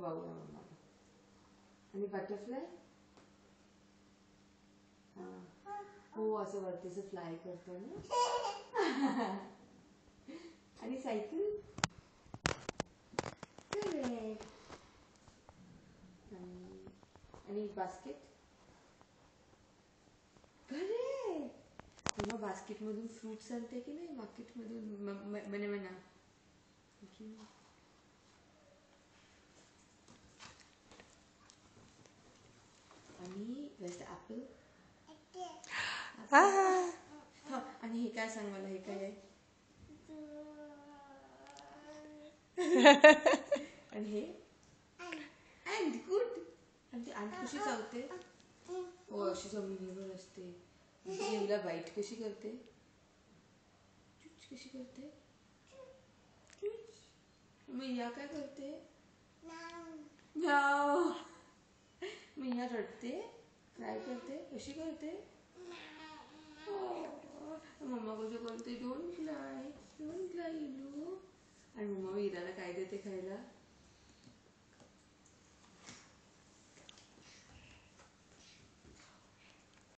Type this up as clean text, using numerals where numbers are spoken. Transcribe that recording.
पाहूया मम्माला. आणि बटरफ्लाय हो असं वरतीच फ्लाय करतो ना. आणि सायकल आणि बास्केट करेक्ट. बास्केट मधून फ्रुट्स आणते की नाही मार्केट मधून म्हणा. आणि ऍपल. आणि हे काय सांग मला, हे काय आहे? आणि हे अँड गुड. आणि ती अँड कशी चावते? हो अशी जमिनीवर असते. हिला बाईट कशी करते? चुच कशी करते? मैया काय करते? म्याव. मैया रडते, काय करते, कशी करते?